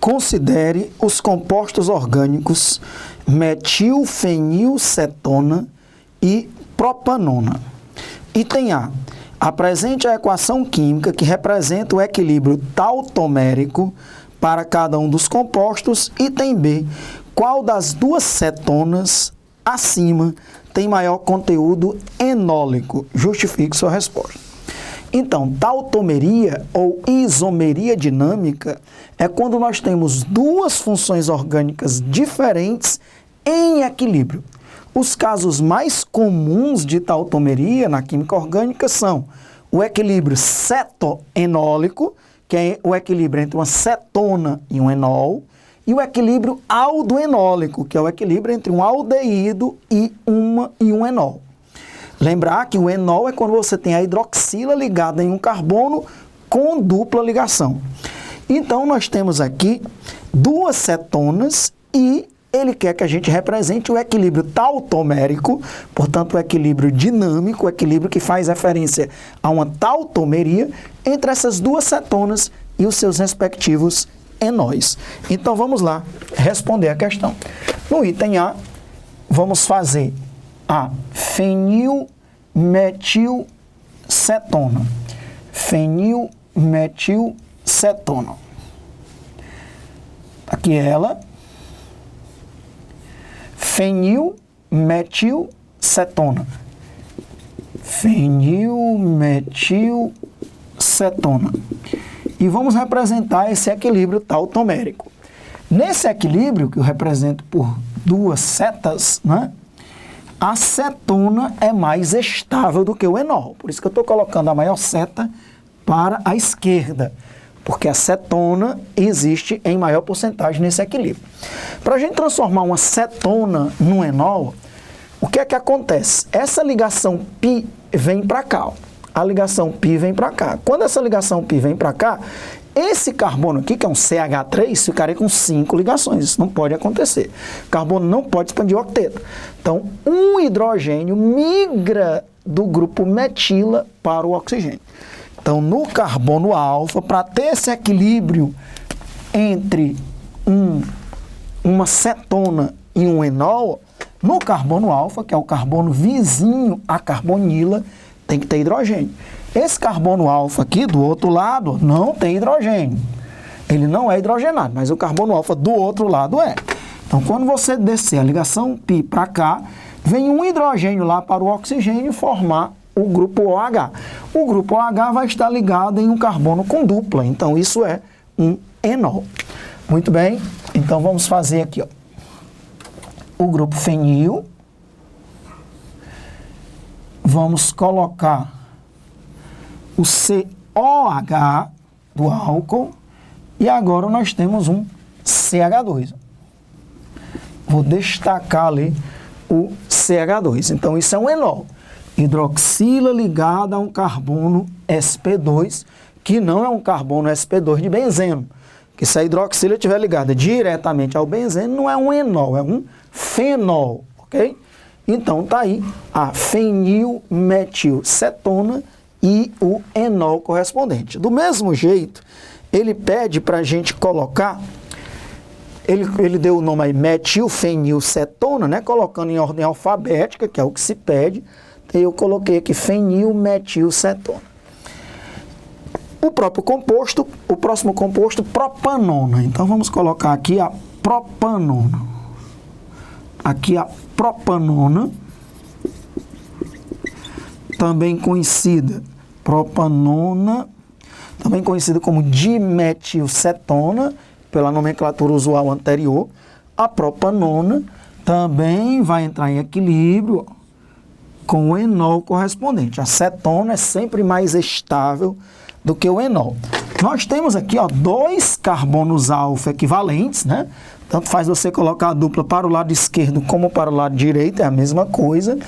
Considere os compostos orgânicos metilfenilcetona e propanona. Item A. Apresente a equação química que representa o equilíbrio tautomérico para cada um dos compostos. Item B. Qual das duas cetonas acima tem maior conteúdo enólico? Justifique sua resposta. Então, tautomeria ou isomeria dinâmica é quando nós temos duas funções orgânicas diferentes em equilíbrio. Os casos mais comuns de tautomeria na química orgânica são o equilíbrio cetoenólico, que é o equilíbrio entre uma cetona e um enol, e o equilíbrio aldoenólico, que é o equilíbrio entre um aldeído e um enol. Lembrar que o enol é quando você tem a hidroxila ligada em um carbono com dupla ligação. Então, nós temos aqui duas cetonas e ele quer que a gente represente o equilíbrio tautomérico, portanto, o equilíbrio dinâmico, o equilíbrio que faz referência a uma tautomeria entre essas duas cetonas e os seus respectivos enóis. Então, vamos lá responder a questão. No item A, vamos fazer a fenilmetilcetona. Fenilmetilcetona. Aqui ela. Fenilmetilcetona. Fenilmetilcetona. E vamos representar esse equilíbrio tautomérico. Nesse equilíbrio, que eu represento por duas setas, né? A cetona é mais estável do que o enol. Por isso que eu estou colocando a maior seta para a esquerda, porque a cetona existe em maior porcentagem nesse equilíbrio. Para a gente transformar uma cetona num enol, o que é que acontece? Essa ligação π vem para cá, ó. A ligação π vem para cá. Quando essa ligação π vem para cá, esse carbono aqui, que é um CH3, ficaria com 5 ligações. Isso não pode acontecer. O carbono não pode expandir o octeto. Então, um hidrogênio migra do grupo metila para o oxigênio. Então, no carbono alfa, para ter esse equilíbrio entre uma cetona e um enol, no carbono alfa, que é o carbono vizinho à carbonila, tem que ter hidrogênio. Esse carbono alfa aqui, do outro lado, não tem hidrogênio. Ele não é hidrogenado, mas o carbono alfa do outro lado é. Então, quando você descer a ligação π para cá, vem um hidrogênio lá para o oxigênio formar o grupo OH. O grupo OH vai estar ligado em um carbono com dupla. Então, isso é um enol. Muito bem. Então, vamos fazer aqui, ó, o grupo fenil. Vamos colocar o COH do álcool e agora nós temos um CH2. Vou destacar ali o CH2. Então, isso é um enol. Hidroxila ligada a um carbono sp2, que não é um carbono sp2 de benzeno. Que se a hidroxila estiver ligada diretamente ao benzeno, não é um enol, é um fenol, ok? Então, está aí a fenilmetilcetona e o enol correspondente. Do mesmo jeito, ele pede para a gente colocar, ele deu o nome aí metilfenilcetona, né? Colocando em ordem alfabética, que é o que se pede. Eu coloquei aqui fenilmetilcetona. O próximo composto, propanona. Então, vamos colocar aqui a propanona. Aqui a propanona, também conhecida como dimetilcetona, pela nomenclatura usual anterior. A propanona também vai entrar em equilíbrio com o enol correspondente. A cetona é sempre mais estável do que o enol. Nós temos aqui, ó, dois carbonos alfa equivalentes, né? Tanto faz você colocar a dupla para o lado esquerdo como para o lado direito, é a mesma coisa.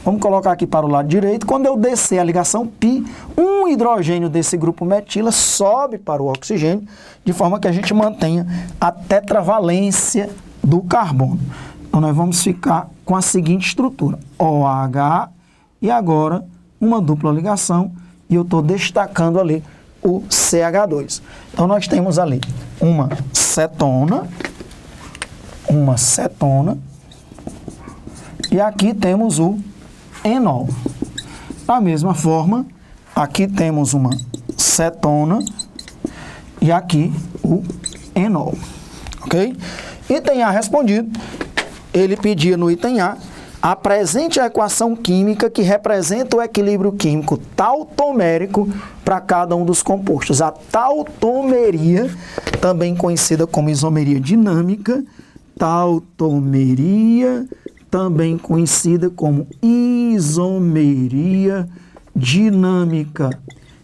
Vamos colocar aqui para o lado direito. Quando eu descer a ligação π, um hidrogênio desse grupo metila sobe para o oxigênio, de forma que a gente mantenha a tetravalência do carbono. Então, nós vamos ficar com a seguinte estrutura: OH e agora uma dupla ligação, e eu estou destacando ali o CH2. Então, nós temos ali uma cetona, e aqui temos o enol. Da mesma forma, aqui temos uma cetona e aqui o enol, ok? Item A respondido, ele pedia no item A, apresente a equação química que representa o equilíbrio químico tautomérico para cada um dos compostos. A tautomeria, também conhecida como isomeria dinâmica, também conhecida como isomeria dinâmica.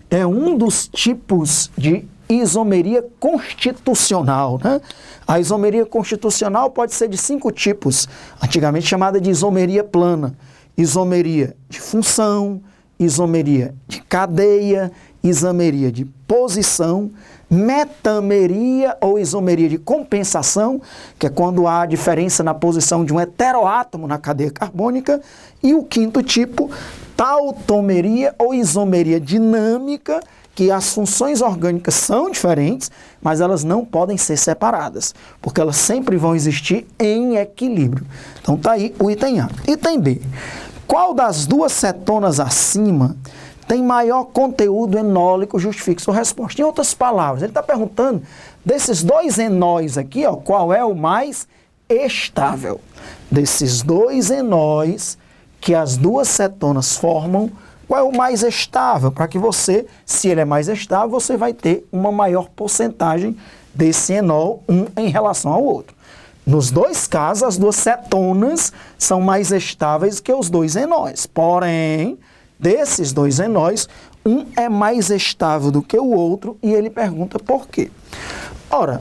É um dos tipos de isomeria constitucional, né? A isomeria constitucional pode ser de 5 tipos, antigamente chamada de isomeria plana: isomeria de função, isomeria de cadeia, isomeria de posição, metameria ou isomeria de compensação, que é quando há diferença na posição de um heteroátomo na cadeia carbônica, e o 5º tipo, tautomeria ou isomeria dinâmica, que as funções orgânicas são diferentes, mas elas não podem ser separadas, porque elas sempre vão existir em equilíbrio. Então tá aí o item A. Item B. Qual das duas cetonas acima tem maior conteúdo enólico? Justifique sua resposta. Em outras palavras, ele está perguntando desses dois enóis aqui, ó, qual é o mais estável? Desses dois enóis que as duas cetonas formam, qual é o mais estável? Para que você, se ele é mais estável, você vai ter uma maior porcentagem desse enol, um em relação ao outro. Nos dois casos, as duas cetonas são mais estáveis que os dois enóis. Porém, desses dois enóis, um é mais estável do que o outro, e ele pergunta por quê. Ora,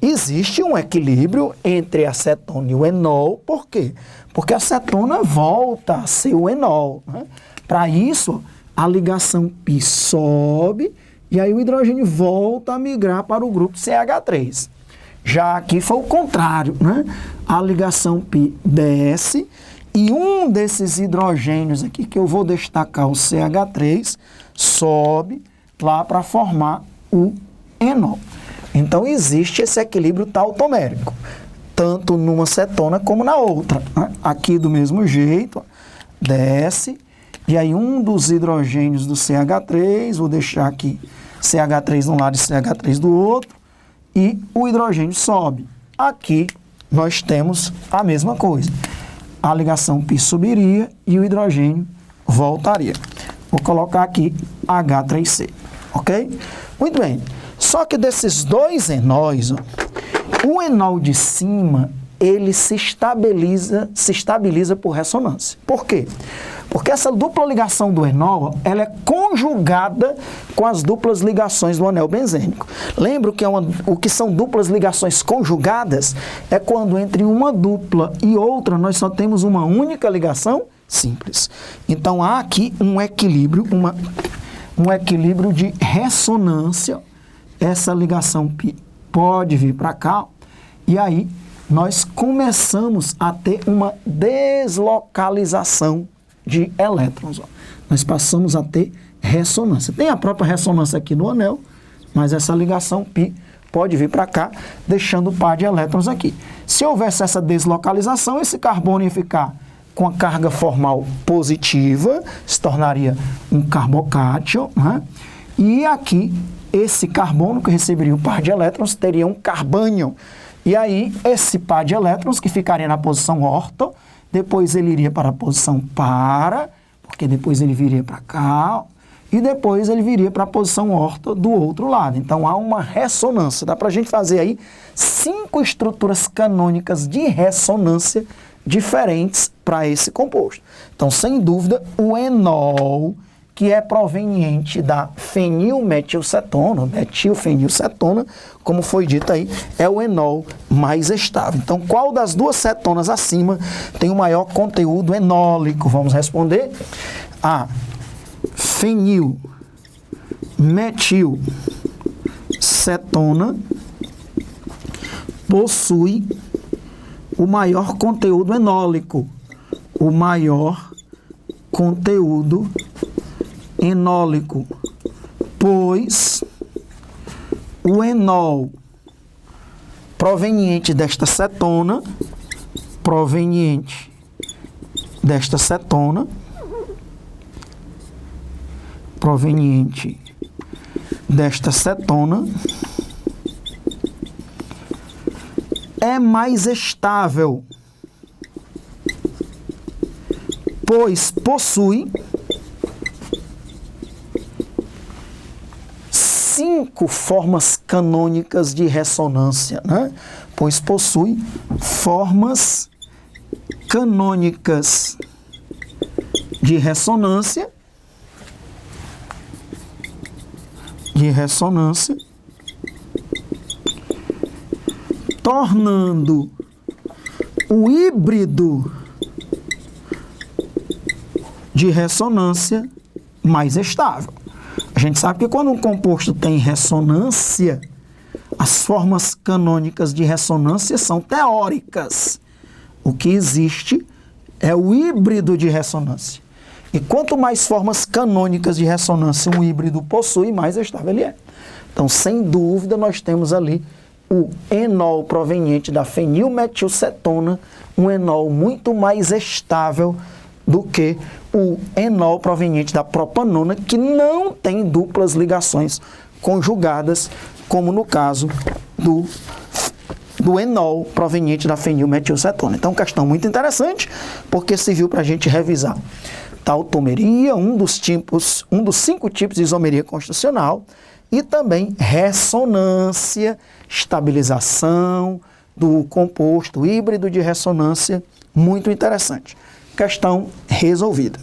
existe um equilíbrio entre a cetona e o enol. Por quê? Porque a cetona volta a ser o enol, né? Para isso, a ligação π sobe e aí o hidrogênio volta a migrar para o grupo CH3. Já aqui foi o contrário, né? A ligação π desce e um desses hidrogênios aqui, que eu vou destacar o CH3, sobe lá para formar o enol. Então, existe esse equilíbrio tautomérico, tanto numa cetona como na outra, né? Aqui do mesmo jeito, desce, e aí um dos hidrogênios do CH3, vou deixar aqui CH3 de um lado e CH3 do outro, e o hidrogênio sobe. Aqui nós temos a mesma coisa. A ligação π subiria e o hidrogênio voltaria. Vou colocar aqui H3C, ok? Muito bem. Só que desses dois enóis, ó, o enol de cima, ele se estabiliza por ressonância. Por quê? Porque essa dupla ligação do enol, ela é conjugada com as duplas ligações do anel benzênico. Lembra que o que são duplas ligações conjugadas? É quando entre uma dupla e outra nós só temos uma única ligação simples. Então há aqui um equilíbrio, um equilíbrio de ressonância. Essa ligação π pode vir para cá, e aí nós começamos a ter uma deslocalização de elétrons. Ó. Nós passamos a ter ressonância. Tem a própria ressonância aqui no anel, mas essa ligação π pode vir para cá, deixando o par de elétrons aqui. Se houvesse essa deslocalização, esse carbono ia ficar com a carga formal positiva, se tornaria um carbocátion, né? E aqui, esse carbono que receberia o par de elétrons teria um carbânion. E aí, esse par de elétrons que ficaria na posição orto, depois ele iria para a posição para, porque depois ele viria para cá, e depois ele viria para a posição orto do outro lado. Então, há uma ressonância. Dá para a gente fazer aí 5 estruturas canônicas de ressonância diferentes para esse composto. Então, sem dúvida, o enol, que é proveniente da fenilmetilcetona, metilfenilcetona, como foi dito aí, é o enol mais estável. Então, qual das duas cetonas acima tem o maior conteúdo enólico? Vamos responder. A fenilmetilcetona possui o maior conteúdo enólico. O maior conteúdo enólico, pois o enol proveniente desta cetona, é mais estável, pois possui 5 formas canônicas de ressonância, né? Pois possui formas canônicas de ressonância, tornando o híbrido de ressonância mais estável. A gente sabe que quando um composto tem ressonância, as formas canônicas de ressonância são teóricas. O que existe é o híbrido de ressonância. E quanto mais formas canônicas de ressonância um híbrido possui, mais estável ele é. Então, sem dúvida, nós temos ali o enol proveniente da fenilmetilcetona, um enol muito mais estável do que o enol proveniente da propanona, que não tem duplas ligações conjugadas, como no caso do enol proveniente da fenilmetilcetona. Então, questão muito interessante, porque serviu para a gente revisar tautomeria, um dos 5 tipos de isomeria constitucional, e também ressonância, estabilização do composto híbrido de ressonância, muito interessante. Questão resolvida.